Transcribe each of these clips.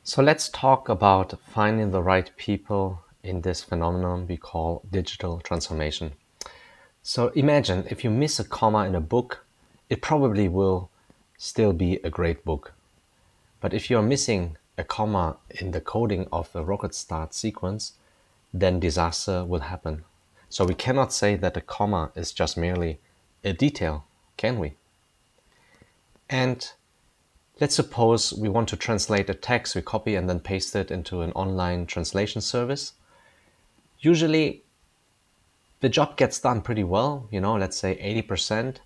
So let's talk about finding the right people in this phenomenon we call digital transformation. So imagine if you miss a comma in a book, it probably will still be a great book. But if you're missing a comma in the coding of the rocket start sequence, then disaster will happen. So we cannot say that a comma is just merely a detail, can we? And let's suppose we want to translate a text, we copy and then paste it into an online translation service. Usually the job gets done pretty well, let's say 80%,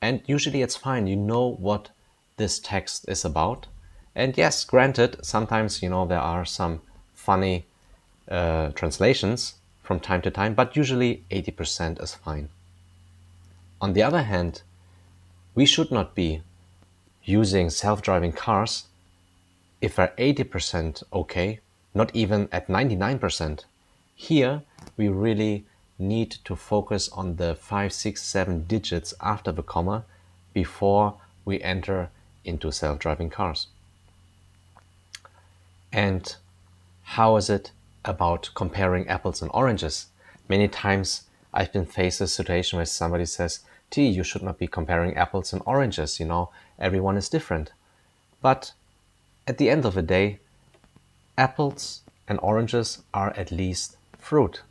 and usually it's fine. You know what this text is about. And yes, granted, sometimes, there are some funny translations from time to time, but usually 80% is fine. On the other hand, we should not be using self-driving cars if we're 80% okay, not even at 99%. Here, we really need to focus on the 5, 6, 7 digits after the comma before we enter into self-driving cars. And how is it about comparing apples and oranges? Many times I've been faced with a situation where somebody says, T, you should not be comparing apples and oranges, everyone is different. But at the end of the day, apples and oranges are at least fruit.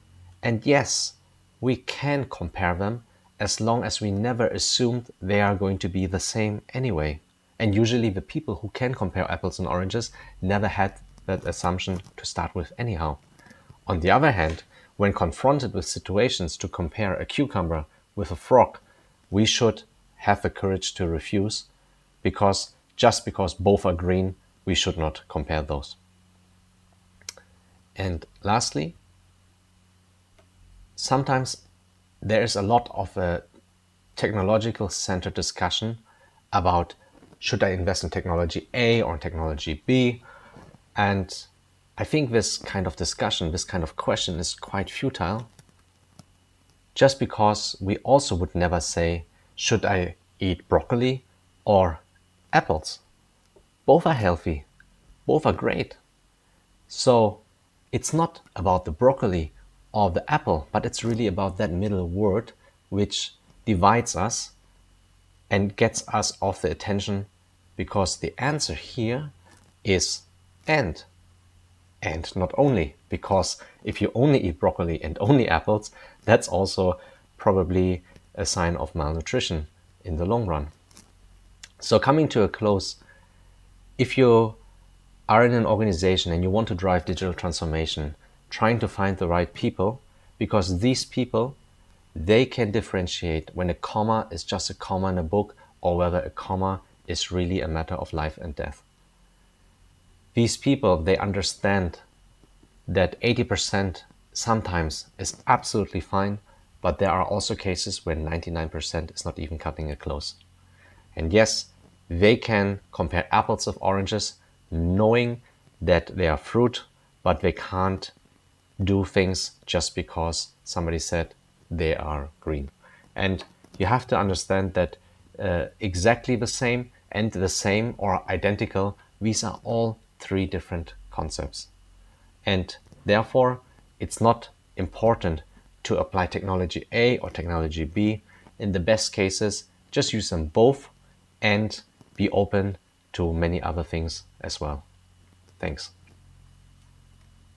And yes, we can compare them as long as we never assumed they are going to be the same anyway. And usually the people who can compare apples and oranges never had that assumption to start with anyhow. On the other hand, when confronted with situations to compare a cucumber with a frog, we should have the courage to refuse, because just because both are green, we should not compare those. And lastly, sometimes there is a lot of a technological centered discussion about should I invest in technology A or in technology B? And I think this kind of discussion, this kind of question is quite futile, just because we also would never say, should I eat broccoli or apples? Both are healthy, both are great. So it's not about the broccoli or the apple, but it's really about that middle word which divides us and gets us off the attention, because the answer here is and. And not only, because if you only eat broccoli and only apples, that's also probably a sign of malnutrition in the long run. So coming to a close, if you are in an organization and you want to drive digital transformation, trying to find the right people, because these people, they can differentiate when a comma is just a comma in a book or whether a comma is really a matter of life and death. These people, they understand that 80% sometimes is absolutely fine, but there are also cases where 99% is not even cutting it close. And yes, they can compare apples of oranges, knowing that they are fruit, but they can't do things just because somebody said they are green. And you have to understand that exactly the same and the same or identical, these are all three different concepts. And therefore, it's not important to apply technology A or technology B. In the best cases, just use them both and be open to many other things as well. Thanks.